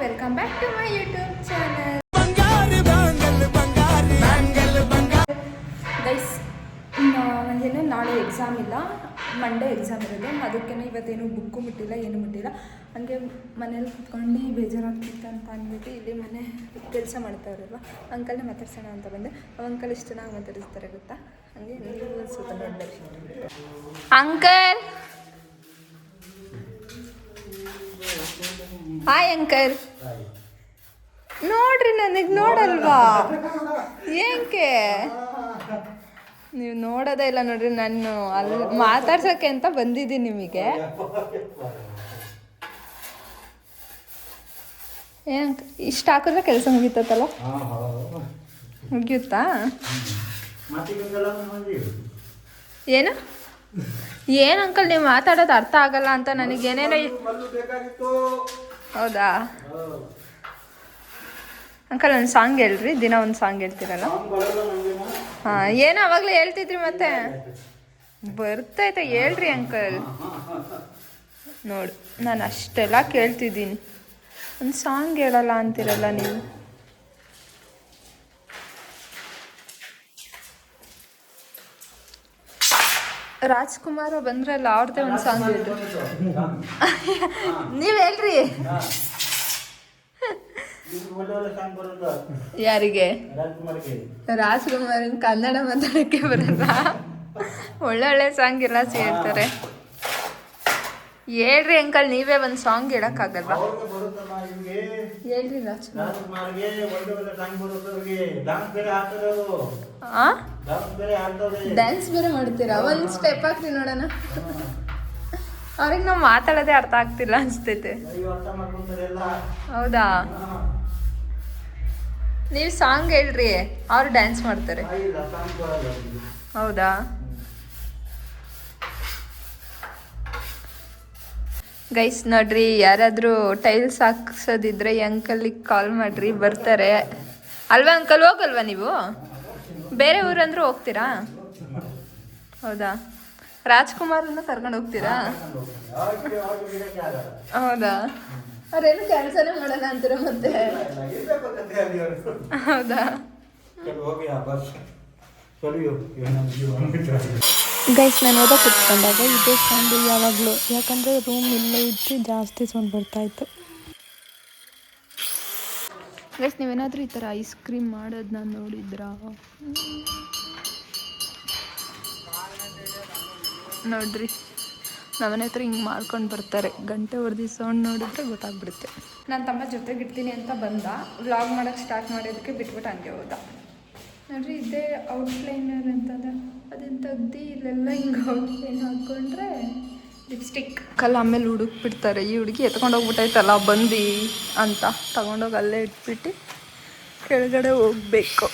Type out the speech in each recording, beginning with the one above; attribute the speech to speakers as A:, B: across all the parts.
A: Welcome back to my YouTube channel. Guys, ನನಗೇನು ನಾಳೆ exam ಇಲ್ಲ, ಮಂಡೇ ಎಕ್ಸಾಮ್ ಇರೋದು. ಅದಕ್ಕೇ ಇವತ್ತೇನು ಬುಕ್ಕು ಮುಟ್ಟಿಲ್ಲ, ಏನು ಮುಟ್ಟಿಲ್ಲ. ಹಂಗೆ ಮನೇಲಿ ಕುತ್ಕೊಂಡು ಬೇಜಾರಾಗ್ತಿತ್ತು ಅಂತ ಅಂದ್ಬಿಟ್ಟು ಇಲ್ಲಿ ಮನೆ ಕೆಲಸ ಮಾಡ್ತಾವ್ರಲ್ವ, ಅಂಕಲ್ನೇ ಮಾತಾಡ್ಸೋಣ ಅಂತ ಬಂದೆ. ಅಂಕಲ್ ಇಷ್ಟು ಚೆನ್ನಾಗಿ ಮಾತಾಡಿಸ್ತಾರೆ ಗೊತ್ತಾ. ಹಂಗೆ ನೀವು ಸುತ್ತ ನೋಡ್ಬೇಕು. Uncle, hi uncle. ನೋಡ್ರಿ, ನನಗೆ ನೋಡಲ್ವಾ? ಏನಕ್ಕೆ ನೀವು ನೋಡೋದೇ ಇಲ್ಲ ನೋಡ್ರಿ. ನಾನು ಅಲ್ಲಿ ಮಾತಾಡ್ಸೋಕ್ಕೆ ಅಂತ ಬಂದಿದ್ದೀನಿ ನಿಮಗೆ. ಏನ್ ಇಷ್ಟ ಹಾಕಿದ್ರೆ ಕೆಲಸ ಮುಗೀತಲ್ಲ? ಮುಗಿಯುತ್ತಾ? ಏನು ಏನು ಅಂಕಲ್, ನೀವು ಮಾತಾಡೋದು ಅರ್ಥ ಆಗಲ್ಲ ಅಂತ ನನಗೇನೇನೋ. ಹೌದಾ ಅಂಕಲ್, ಒಂದು ಸಾಂಗ್ ಹೇಳ್ರಿ. ದಿನ ಒಂದು ಸಾಂಗ್ ಹೇಳ್ತೀರಲ್ಲ? ಹಾಂ, ಏನೋ ಅವಾಗಲೇ ಹೇಳ್ತಿದ್ರಿ, ಮತ್ತೆ ಬರ್ತೈತೆ ಹೇಳ್ರಿ ಅಂಕಲ್. ನೋಡು, ನಾನು ಅಷ್ಟೆಲ್ಲ ಕೇಳ್ತಿದ್ದೀನಿ, ಒಂದು ಸಾಂಗ್ ಹೇಳಲ್ಲ ಅಂತೀರಲ್ಲ ನೀವು. ರಾಜ್ಕುಮಾರ್ ಬಂದ್ರಲ್ಲ, ಅವ್ರದ್ದೇ ಒಂದು ಸಾಂಗ್ ಹೇಳ್ರಿ. ನೀವು ಹೇಳ್ರಿ. ಯಾರಿಗೆ? ರಾಜ್ಕುಮಾರ್ ಕನ್ನಡ ಮಾತಾಡೋಕ್ಕೆ ಬರಲ್ಲ. ಒಳ್ಳೊಳ್ಳೆ ಸಾಂಗ್ ಎಲ್ಲ ಹೇಳ್ತಾರೆ. ಹೇಳ್ರಿ ಅಂಕಲ್, ನೀವೇ ಒಂದು ಸಾಂಗ್ ಹೇಳಕ್ಕಾಗಲ್ವಾ? ಹೇಳ್ರಿ ರಾಜ್ಕುಮಾರ್. ಡ್ಯಾನ್ಸ್ ಬೇರೆ ಮಾಡ್ತೀರಾ? ಒಂದು ಸ್ಟೆಪ್ ಹಾಕ್ರಿ ನೋಡೋಣ. ಅವ್ರಿಗೆ ನಾವು ಮಾತಾಡೋದೇ ಅರ್ಥ ಆಗ್ತಿಲ್ಲ ಅನ್ಸ್ತೈತೆ. ಹೌದಾ? ನೀವು ಸಾಂಗ್ ಹೇಳ್ರಿ, ಅವ್ರು ಡ್ಯಾನ್ಸ್ ಮಾಡ್ತಾರೆ. ಹೌದಾ? ಗೈಸ್ ನೋಡ್ರಿ, ಯಾರಾದರೂ ಟೈಲ್ಸ್ ಹಾಕ್ಸೋದಿದ್ರೆ ಈ ಅಂಕಲಿಗೆ ಕಾಲ್ ಮಾಡ್ರಿ, ಬರ್ತಾರೆ ಅಲ್ವಾ ಅಂಕಲ್? ಹೋಗಲ್ವಾ ನೀವು? ಬೇರೆ ಊರಂದ್ರೂ ಹೋಗ್ತೀರಾ? ಹೌದಾ? ರಾಜ್ಕುಮಾರನ್ನ ಕರ್ಕೊಂಡು ಹೋಗ್ತೀರಾ? ಹೌದಾ? ಅವ್ರೇನು ಕೆಲಸನೇ ಮಾಡಲ್ಲ ಅಂತೀರ ಮತ್ತೆ? ಹೌದಾ? ಗೈಸ್, ನಾನು ಓದಕ್ಕೆ ಕುತ್ಕೊಂಡಾಗ ಇದೇ ಸೌಂಡು ಯಾವಾಗಲೂ, ಯಾಕಂದರೆ ರೂಮ್ ಇಲ್ಲೇ ಇದ್ದು ಜಾಸ್ತಿ ಸೌಂಡ್ ಬರ್ತಾಯಿತ್ತು. ಗೈಸ್, ನೀವೇನಾದರೂ ಈ ಥರ ಐಸ್ ಕ್ರೀಮ್ ಮಾಡೋದನ್ನ ನೋಡಿದ್ರಾ? ನೋಡ್ರಿ, ನಮ್ಮನೆ ಹತ್ರ ಹಿಂಗೆ ಮಾಡ್ಕೊಂಡು ಬರ್ತಾರೆ. ಗಂಟೆ ಹೊಡೆದು ಸೌಂಡ್ ನೋಡಿದ್ರೆ ಗೊತ್ತಾಗ್ಬಿಡುತ್ತೆ. ನನ್ನ ತಮ್ಮ ಜೊತೆಗಿಡ್ತೀನಿ ಅಂತ ಬಂದ, ವ್ಲಾಗ್ ಮಾಡೋಕ್ಕೆ ಸ್ಟಾರ್ಟ್ ಮಾಡೋದಕ್ಕೆ ಬಿಟ್ಬಿಟ್ಟು ಹಂಗೆ ಹೋದ. ನೋಡ್ರಿ, ಇದೇ ಔಟ್ಲೈನರ್ ಅಂತದ, ಅದನ್ನು ತೆಗ್ದು ಇಲ್ಲೆಲ್ಲ ಹಿಂಗೆ ಔಟ್ಲೈನ್ ಹಾಕ್ಕೊಂಡ್ರೆ ಲಿಪ್ಸ್ಟಿಕ್. ಆಮೇಲೆ ಹುಡುಕ್ಬಿಡ್ತಾರೆ, ಈ ಹುಡುಗಿ ಎತ್ಕೊಂಡು ಹೋಗ್ಬಿಟ್ಟೈತಲ್ಲ ಬಂದು ಅಂತ ತಗೊಂಡೋಗಿ ಅಲ್ಲೇ ಇಟ್ಬಿಟ್ಟು ಕೆಳಗಡೆ ಹೋಗ್ಬೇಕು.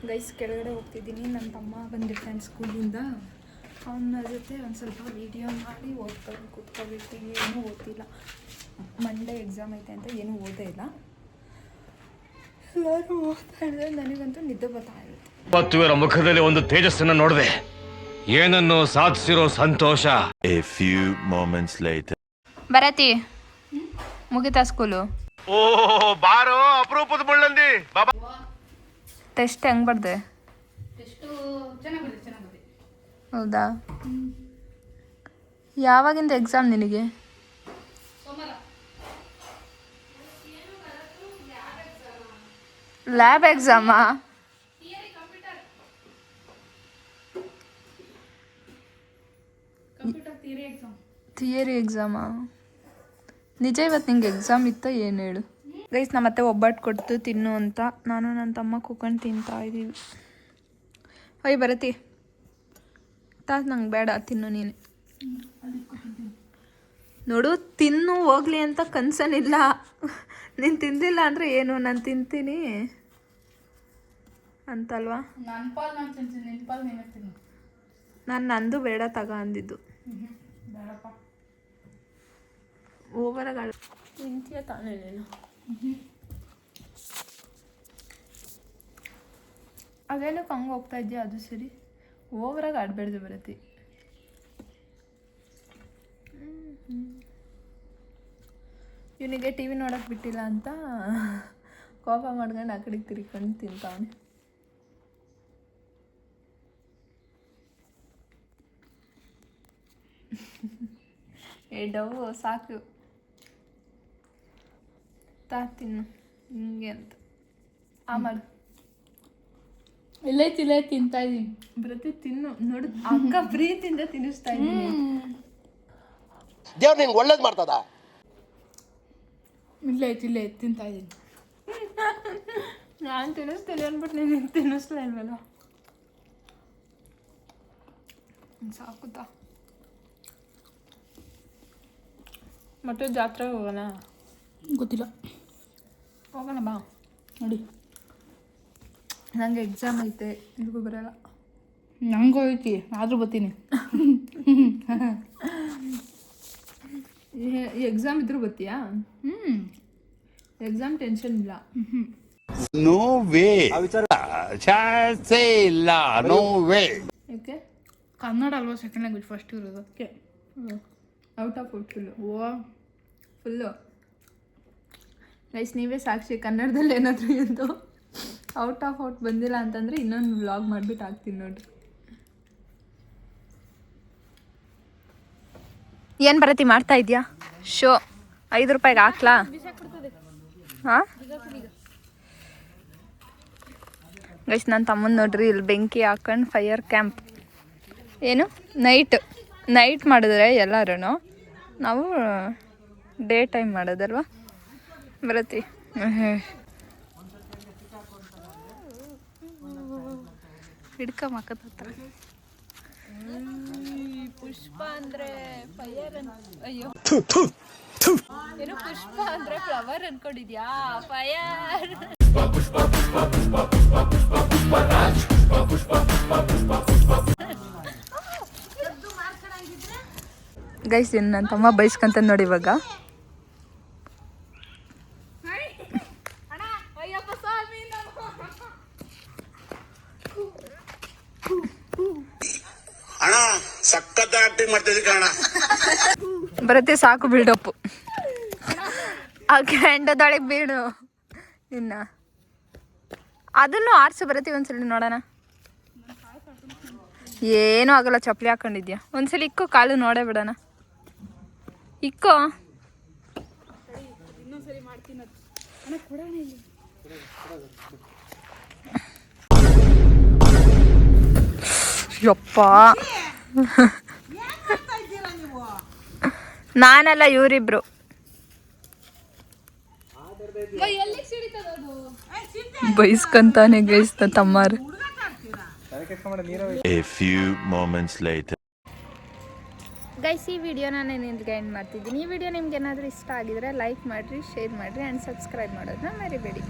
A: ಗೈಸ್, ಕೆಳಗಡೆ ಹೋಗ್ತಿದ್ದೀನಿ. ನನ್ನ ತಮ್ಮ ಬಂದಿರ್ತಾನೆ ಸ್ಕೂಲಿಂದ, ಅವನ ಜೊತೆ ಒಂದು ಸ್ವಲ್ಪ ವೀಡಿಯೋ ಮಾಡಿ ಓದ್ಕೊಂಡು ಕೂತ್ಕೊಬೇಕು. ಏನೂ ಓದ್ತಿಲ್ಲ, ಮಂಡೇ ಎಕ್ಸಾಮ್ ಐತೆ ಅಂತ ಏನೂ ಓದೇ ಇಲ್ಲ. ಎಲ್ಲರೂ ಓದ್ತಾ ಇದ್ರೆ ನನಗಂತೂ ನಿದ್ದೆ ಬರ್ತಾ ಇರುತ್ತೆ.
B: ಇವರ ಮುಖದಲ್ಲಿ ಒಂದು ತೇಜಸ್ಸನ್ನು ನೋಡಿದೆ, ಏನನ್ನು ಸಾಧಿಸಿರೋ ಸಂತೋಷ.
C: A few moments later.
A: ಬರತಿ ಮುಗಿತಾ ಸ್ಕೂಲು?
B: ಓ ಬಾರೋ, ಅಪರೂಪದ ಮುಳ್ಳಂದಿ ಬಾಬಾ.
A: ಟೆಸ್ಟ್ ಹೆಂಗೆ ಬರ್ದೆ? ಹೌದಾ? ಯಾವಾಗಿಂದ ಎಕ್ಸಾಮ್ ನಿನಗೆ? ಲ್ಯಾಬ್ ಎಕ್ಸಾಮಾ? ಥಿಯರಿ ಎಕ್ಸಾಮಾ? ನಿಜ ಇವತ್ತು ನಿಂಗೆ ಎಕ್ಸಾಮ್ ಇತ್ತ? ಏನು ಹೇಳು. ಗೈಸ್, ನಮ್ಮ ಮತ್ತೆ ಒಬ್ಬಟ್ಟು ಕೊಡ್ತು ತಿನ್ನು ಅಂತ. ನಾನು ನನ್ನ ತಮ್ಮ ಕೂತ್ಕೊಂಡು ತಿಂತಾ ಇದ್ದೀವಿ. ಒಯ್ ಬರತಿ ತಾತ್, ನಂಗೆ ಬೇಡ, ತಿನ್ನು ನೀನು. ನೋಡು, ತಿನ್ನು ಹೋಗ್ಲಿ ಅಂತ ಕನ್ಸನಿಲ್ಲ. ನೀನು ತಿಂದಿಲ್ಲ ಅಂದರೆ ಏನು, ನಾನು ತಿಂತೀನಿ ಅಂತಲ್ವಾ? ನಾನು ನಂದು ಬೇಡ ತಗ ಅಂದಿದ್ದು. ಓವರಾಗಿ ತಿಂತೀಯ ತಾನೇ ನೀನು? ಅದೇನಕ್ಕೆ ಹಂಗೆ ಹೋಗ್ತಾ ಇದೆಯಾ? ಅದು ಸರಿ, ಓವರಾಗಿ ಆಡಬೇಡ್ದು ಬರತಿ. ಇವನಿಗೆ ಟಿ ವಿ ನೋಡೋಕೆ ಬಿಟ್ಟಿಲ್ಲ ಅಂತ ಕೋಪ ಮಾಡ್ಕೊಂಡು ಆ ಕಡೆಗೆ ತಿರ್ಕೊಂಡು ತಿಂತಾವನೆ. ಡವ್ ಸಾಕು ತಿನ್ನು ಹಿಂಗೆ ಅಂತ ಮಾಡು.
D: ಇಲ್ಲೇ ತಿಂತಾ ಇದೀನಿ.
A: ಬರುತ್ತೆ ತಿನ್ನು. ನೋಡು ಅಕ್ಕ ಪ್ರೀತಿಯಿಂದ ತಿನ್ನಿಸ್ತಾ ಇದ್ದೀನಿ.
E: ದೇವ್ರು ನಿನ್ಗೆ ಒಳ್ಳೇದು ಮಾಡ್ತದ.
D: ಇಲ್ಲೇ ತಿಂತಾ ಇದೀನಿ.
A: ನಾನು ತಿನ್ನಿಸ್ತೀನಿ ಅಂದ್ಬಿಟ್ಟು ನೀನು ತಿನ್ನಿಸ್ಲೇ ಇಲ್ವಲ್ಲ. ಸಾಕುತ್ತಾ ಮತ್ತೆ ಜಾತ್ರೆಗೆ ಹೋಗೋಣ?
D: ಗೊತ್ತಿಲ್ಲ,
A: ಹೋಗೋಣ ಬಾ.
D: ನೋಡಿ
A: ನನಗೆ ಎಕ್ಸಾಮ್ ಐತೆ, ಇಲ್ಲಿಗೂ ಬರೋಲ್ಲ.
D: ನಂಗೂ ಐತಿ, ಆದರೂ ಬರ್ತೀನಿ.
A: ಎಕ್ಸಾಮ್ ಇದ್ರೂ ಬರ್ತೀಯಾ? ಎಕ್ಸಾಮ್ ಟೆನ್ಷನ್ ಇಲ್ಲ.
C: No way. Chance ಇಲ್ಲ. No way.
A: ಯಾಕೆ?
D: ಕನ್ನಡ ಅಲ್ವಾ ಸೆಕೆಂಡ್ ಲ್ಯಾಂಗ್ವೇಜ್ ಫಸ್ಟ್ ಇರೋದು, ಅದಕ್ಕೆ.
A: Out of out
D: oh
A: full guys, ನೀವೇ ಸಾಕ್ಷಿ. ಕನ್ನಡದಲ್ಲಿ ಏನಾದರೂ ಎಂದು ಔಟ್ ಆಫ್ ಔಟ್ ಬಂದಿಲ್ಲ ಅಂತಂದರೆ ಇನ್ನೊಂದು ವ್ಲಾಗ್ ಮಾಡಿಬಿಟ್ಟು ಹಾಕ್ತೀನಿ ನೋಡ್ರಿ. ಏನು ಬರತ್ತಿ ಮಾಡ್ತಾ ಇದೆಯಾ? ಶೋ 5 ರೂಪಾಯಿಗೆ ಹಾಕ್ಲಾ? ಹಾಂ ಗೈಸ್, ನನ್ನ ತಮ್ಮನ ನೋಡ್ರಿ ಇಲ್ಲಿ ಬೆಂಕಿ ಹಾಕೊಂಡು ಫೈರ್ ಕ್ಯಾಂಪ್. ಏನು ನೈಟ್ ಮಾಡಿದ್ರೆ ಎಲ್ಲರೂ, ನಾವು ಡೇ ಟೈಮ್ ಮಾಡೋದಲ್ವಾ ಬರತ್ತಿ. ಹಿಡ್ಕೊಂಬಕತ್ತ ಪುಷ್ಪ ಅಂದರೆ ಫೈರ್ ಅಯ್ಯೋ ಏನು ಪುಷ್ಪ ಅಂದರೆ ಫ್ಲವರ್ ಅನ್ಕೊಂಡಿದ್ಯಾ? ಫೈರ್ ಗೈಸ್, ನನ್ನ ತಮ್ಮ ಬೈಸ್ಕೊಂತ ನೋಡಿ ಇವಾಗ.
E: ಅಣ್ಣ ಸಖತ್ ಆಕ್ಟಿಂಗ್ ಮಾಡ್ತಿದ್ದೆ ಕಣ.
A: ಬರುತ್ತೆ ಸಾಕು ಬಿಲ್ಡಪ್. ಆ ಕ್ಯಾಂಡದೊಳಗೆ ಬೀಡು ಇನ್ನ ಅದನ್ನು ಆರಿಸಿ ಬರುತ್ತೆ. ಒಂದ್ಸಲ ನೋಡೋಣ. ಏನೂ ಆಗಲ್ಲ, ಚಪ್ಪಲಿ ಹಾಕೊಂಡಿದ್ಯಾ. ಒಂದ್ಸಲ ಇಕ್ಕೋ, ಕಾಲು ನೋಡೇ ಬಿಡೋಣ. ಇಕ್ಕೋ. ಯಪ್ಪ, ನಾನಲ್ಲ ಇವರಿಬ್ರು. ಬೈಸ್ಕಂತಾನೆ ಗೈಸ್ ತಮ್ಮಾರು.
C: A few moments later.
A: Guys, ಈ ವಿಡಿಯೋ ನಾನು ನಿಮ್ಗೆ ಎಂಡ್ ಮಾಡ್ತಿದ್ದೀನಿ. ಈ ವಿಡಿಯೋ ನಿಮ್ಗೆ ಏನಾದರೂ ಇಷ್ಟ ಆಗಿದ್ರೆ ಲೈಕ್ ಮಾಡಿರಿ, ಶೇರ್ ಮಾಡಿರಿ ಆ್ಯಂಡ್ ಸಬ್ಸ್ಕ್ರೈಬ್ ಮಾಡೋದನ್ನ ಮರಿಬೇಡಿ.